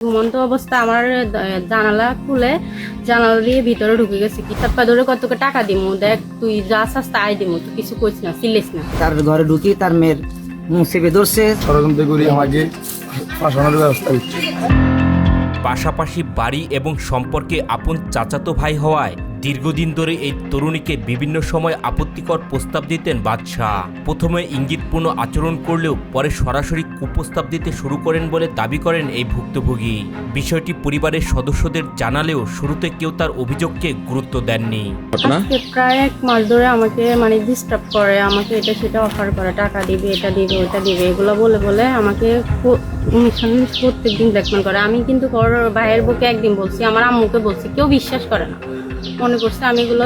ঘুমন্ত অবস্থা আমার জানালা খুলে জানালা দিয়ে ভিতরে ঢুকে গেছে। কি তারপর ধরে কত টাকা দিমু, দেখ তুই যা চাস তাই দিমু, তুই কিছু কইস না, চিল্লিস না। তার ঘরে ঢুকি তার মেয়ের মুখ চেপে ধরছে, ষড়যন্ত্র করি আমাকে ফাঁসানোর ব্যবস্থা করছে। পাশাপাশি বাড়ি এবং সম্পর্কে আপন চাচাতো ভাই হওয়ায় দীর্ঘদিন ধরে এই তরুণীকে বিভিন্ন সময় আপত্তিকর প্রস্তাব দিতেন বাদশাহ। প্রথমে ইঙ্গিতপূর্ণ আচরণ করলেও পরে সরাসরি কুপ্রস্তাব দিতে শুরু করেন বলে দাবি করেন এই ভুক্তভোগী। বিষয়টি পরিবারের সদস্যদের জানালেও শুরুতে কেউ তার অভিযোগকে গুরুত্ব দেননি। আজকে প্রায় 1 মাস ধরে আমাকে ডিস্টার্ব করে, আমাকে এটা সেটা অফার করে, টাকা দিবে, এটা দিবে, ওটা দিবে, এগুলো বলে বলে আমাকে প্রত্যেকদিন ব্ল্যাকমেল করে। আমি কিন্তু ভাইয়ের বুকে একদিন বলছি, আমার আম্মুকে বলছি, কেউ বিশ্বাস করে না, মনে করছে আমি এগুলো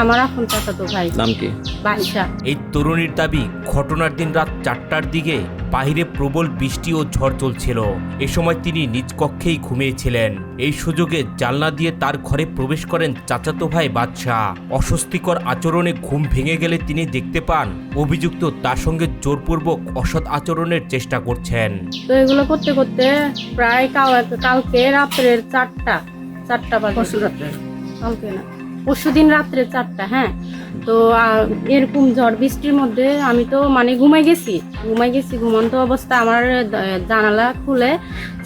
আমার এখন চাচাতো ভাই। নাম কি? বাদশা। এই তরুণীর দাবি, ঘটনার দিন রাত 4টার দিকে বাহিরে প্রবল বৃষ্টি ও ঝড় চলছিল। এ সময় তিনি নিজ কক্ষেই ঘুমিয়েছিলেন। এই সুযোগে জানলা দিয়ে তার ঘরে প্রবেশ করেন চাচাতো ভাই বাদশা। অস্বস্তিকর আচরণে ঘুম ভেঙে গেলে তিনি দেখতে পান অভিযুক্ত তার সঙ্গে জোরপূর্বক অসৎ আচরণের চেষ্টা করছেন। তো এগুলো করতে করতে প্রায় কালকে রাত্রের 4টা বাজে, কালকে না পরশু দিন রাত্রে 4টা। হ্যাঁ, তো এরকম ঝড় বৃষ্টির মধ্যে আমি তো ঘুমাই গেছি। ঘুমন্ত অবস্থা আমার জানালা খুলে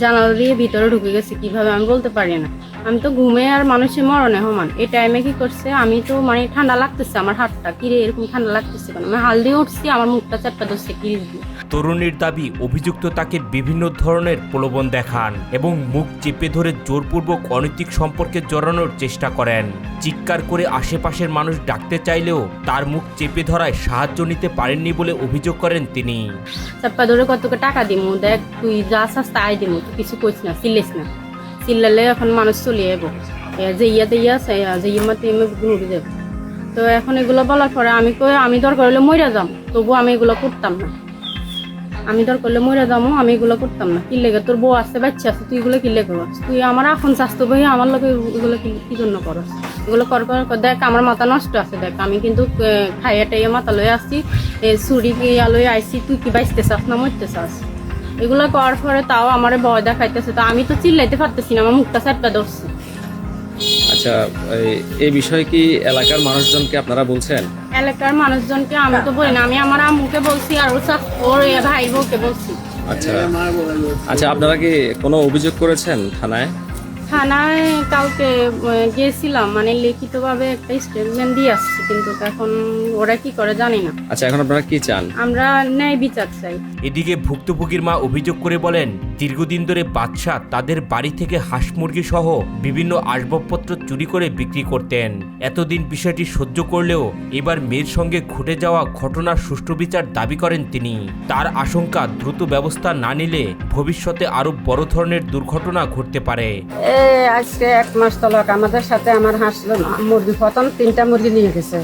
জানালা দিয়ে ভিতরে ঢুকে গেছে। কিভাবে আমি বলতে পারি না, আমি তো ঘুমে আর মানুষের মরণে সমান। এই টাইমে কি করছে, আমি তো ঠান্ডা লাগতেছে, আমার হাতটা কিরে এরকম ঠান্ডা লাগতেছে কেন, আমি হাল দিয়ে উঠছি, আমার মুখটা চাপটা ধরছে কিরিস দিয়ে। তরুণীর দাবি, অভিযুক্ত তাকে বিভিন্ন ধরনের প্রলোভন দেখান এবং মুখ চেপে ধরে জোরপূর্বক অনৈতিক সম্পর্কে জড়ানোর চেষ্টা করেন। চিৎকার করে আশেপাশের মানুষ ডাকতে চাইলেও তার মুখ চেপে ধরায় সাহায্য নিতে পারেননি বলে অভিযোগ করেন তিনি। চাপা ধরে কত টাকা দিমু, দেখ তুই যা চাস তাই দিমু, তুই কিছু কইস না, চিল্লিস না। চিল্লালে এখন মানুষ চলে যাবো, যে মাতে ঘুরে যাবো। তো এখন এগুলো বলার পরে আমি দরকার হলে মইরা যাম, তবু আমি এগুলো করতাম না। আমি দরকার হলে মইরা যাবো, আমি এগুলো করতাম না। কি লেগে, তোর বউ আসছে, বাচ্চা আছে, তুই এগুলো কি লেগে করস? তুই আমার এখন স্বাস্থ্য ভাই, আমার লোক এগুলো কি জন্য করস? এগুলো কর দেখ আমার মাথা নষ্ট আছে, দেখ আমি কিন্তু খাইয়া টাইয়া মাথা লয়ে আসছি, ছুরি লয়ে আইসি, তুই কি বাঁচতে চাস না মরতে চাস? এগুলো করার পরে তাও আমার ভয় দেখাইতেছে। তো আমি তো চিল্লাইতে পারতেছি না, আমার মুখটা চাপটা ধরছে। আচ্ছা, এই বিষয়ে কি এলাকার মানুষজনকে আপনারা বলছেন? এলাকার মানুষজনকে আমি তো বলি না, আমি আমার আম্মুকে বলছি আর ওর ভাই বউকে বলছি। আচ্ছা আচ্ছা, আপনারা কি কোনো অভিযোগ করেছেন থানায়? থানায় কালকে গিয়েছিলাম, লিখিতভাবে একটা স্টেটমেন্ট দিয়ে আসছি, কিন্তু এখন ওরা কি করে জানি না। আচ্ছা, এখন আপনারা কি চান? আমরা ন্যায় বিচার চাই। এদিকে ভুক্তভোগীর মা অভিযোগ করে বলেন, দীর্ঘদিন ধরে বাদশা তাদের বাড়ি থেকে হাঁস মুরগি সহ বিভিন্ন আসবাবপত্র চুরি করে বিক্রি করতেন। এতদিন বিষয়টি সহ্য করলেও এবার মেয়ের সঙ্গে ঘটে যাওয়া ঘটনার সুষ্ঠু বিচার দাবি করেন তিনি। তার আশঙ্কা, দ্রুত ব্যবস্থা না নিলে ভবিষ্যতে আরো বড় ধরনের দুর্ঘটনা ঘটতে পারে। আজকে 1 মাস তলক আমাদের সাথে আমার হাঁস মুরগি প্রথম 3টা মুরগি নিয়ে গেছে।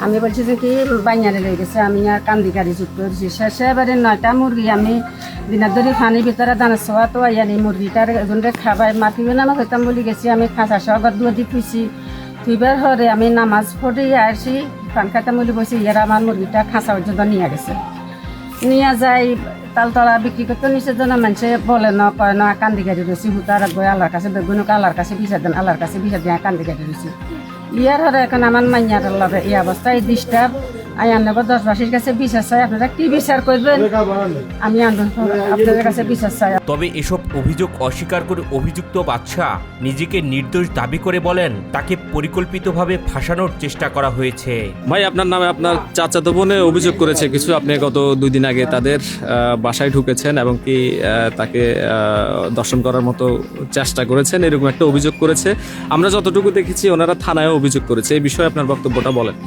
আমি বলছি যে কি বাইনারে লেগে গেছে, আমি আর কান্দি গাড়ি যুক্ত করেছি। শেষে এবারে 9টা মুরগি আমি দিনের ধরে পানির ভিতরে দানা ছোয়া তো আনি মুরগিটার এজনরে খাবাই মাতিবে না হইতাম বলে গেছি। আমি খাঁচা সহ দুয়াদি খুঁজছি, তুইবার হরে আমি নামাজ পড়ে আসি, পান খাইতাম বলে বলছি, ইয়ারা আমার মুরগিটা খাঁচা পর্যন্ত নিয়ে গেছে। নিয়ে যাই তালতলা বিক্রি করতে নিচের জন্য মানুষে বলে না কয় না, কান্দি গাড়ি রয়েছি হুতার গৈ আল্লাহর কাছে বেগুনকে আল্লাহর কাছে বিচার দেন, আল্লাহর কাছে বিচার দিয়ে কান্দি গাড়ি রয়েছি। ইয়ার হরে এখন আমার মাইয়ার লগে এই অবস্থায় ডিস্টার্ব। আমি আপনার 10 বাসীর কাছে বিচার চাই, আপনারা কি বিচার করবেন? আমি আপনাদের কাছে বিচার চাই। তবে এসব অভিযোগ অস্বীকার করে অভিযুক্ত বাদশা নিজেকে নির্দোষ দাবি করে বলেন, তাকে পরিকল্পিতভাবে ফাঁসানোর চেষ্টা করা হয়েছে। ভাই, আপনার নামে আপনার চাচাতো বোনে অভিযোগ করেছে কিছু। আপনি গত 2 দিন আগে তাদের বাসায় ঢুকেছেন এবং কি তাকে দর্শন করার মতো চেষ্টা করেছেন, এরকম একটা অভিযোগ করেছে। আমরা যতটুকু দেখেছি ওনারা থানায় অভিযোগ করেছে। এই বিষয়ে আপনার বক্তব্যটা বলেন।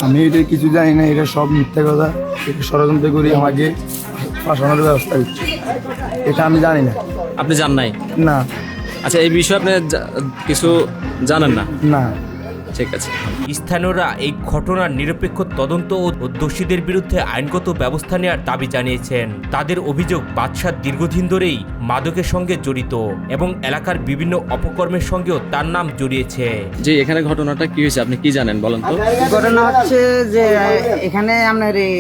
আমি এটা কিছু জানি না, এটা সব মিথ্যা কথা। এটা ষড়যন্ত্র করি আমাকে ফাঁসানোর ব্যবস্থা করছে, এটা আমি জানি না। আপনি জান নাই? না। আচ্ছা, এই বিষয়ে আপনি কিছু জানেন না? না। ঠিক আছে। স্থানীয়রা এই ঘটনার নিরপেক্ষ তদন্ত ও দোষীদের বিরুদ্ধে আইনগত ব্যবস্থা নেওয়ার দাবি জানিয়েছেন। তাদের অভিযোগ, বাদশা দীর্ঘদিন ধরেই মাদকের সঙ্গে জড়িত এবং এলাকার বিভিন্ন অপকর্মের সঙ্গেও তার নাম জড়িয়েছে। যে এখানে ঘটনাটা কি হয়েছে আপনি কি জানেন বলেন তো? ঘটনা হচ্ছে যে এখানে আপনার এই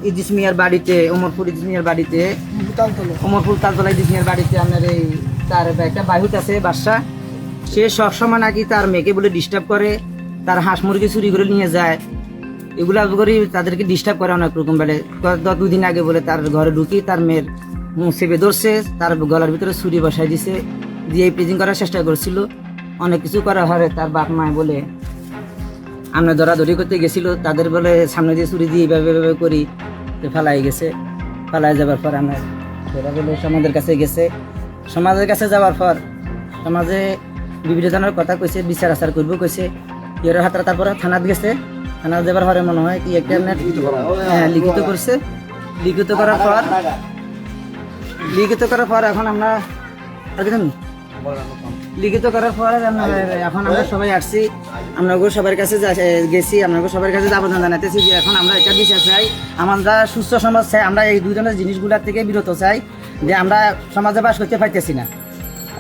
ইদ্রিস মিয়ার বাড়িতে, ওমরপুর ইদ্রিস মিয়ার বাড়িতে কমরপুর তালতলায় দিদিনের বাড়িতে আপনার এই তার একটা বাইহুত আছে বাসা, সে সবসময় নাকি তার মেয়েকে বলে ডিস্টার্ব করে, তার হাঁস মুরগি চুরি করে নিয়ে যায়, এগুলা করে তাদেরকে ডিস্টার্ব করে অনেক রকম বেলে। দুদিন আগে বলে তার ঘরে ঢুকি তার মেয়ের মুখ চেপে ধরছে, তার গলার ভিতরে ছুরি বসাই দিছে, দিয়ে প্রেজিং করার চেষ্টা করছিল, অনেক কিছু করা হয়। তার বাপ মায় বলে আমরা দৌড়াদৌড়ি করতে গেছিল, তাদের বলে সামনে দিয়ে ছুরি দিয়ে এভাবে করি ফেলাই গেছে। ফেলাই যাবার পর আমরা সেটা বলে সমাজের কাছে গেছে, সমাজের কাছে যাওয়ার পর সমাজে বিভিন্ন ধরনের কথা কইছে, বিচার আচার করবো কইছে, এর হাতরা তারপরে থানাত গেছে। থানাত যাবার পরে মনে হয় কি একটা লিখিত করছে, লিখিত করার পর এখন আমরা লিখিত করার পর এখন আমরা সবাই আসছি, আমরা সবার কাছে গেছি, আমরা সবার কাছে আবেদন জানাতেছি যে এখন আমরা এটা বিচার চাই, আমরা সুস্থ সমাজ চাই, আমরা এই দুই ধরনের জিনিসগুলোর থেকে বিরত চাই, যে আমরা সমাজে বাস করতে পারতেছি না,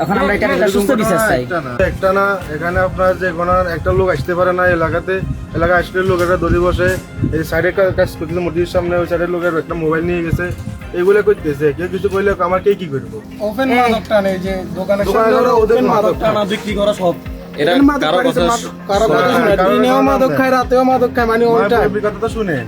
এখন আমরা এটা একটা সুস্থ বিচার চাই। একটা না, এখানে আপনার যে কোনো একটা লোক আসতে পারে না এলাকাতে, এলাকায় আসলে লোকেরা দড়ি বসে, এই সাইডে কাজ করতেছে মসজিদের সামনে, ওই সাইডের লোকের একটা মোবাইল নিয়ে গেছে, এগুলো করতেছে। কেউ কিছু করলে আমার কে কি করবো? ওপেন মাদক টানে, যে দোকানে ওদের মাদক টানা বিক্রি করা সব এরা কারো কথা কারো কথা শুনে, দিনেও মাদক খায়, রাতেও মাদক খায়, মানে ওইটা কথা তো শুনে না।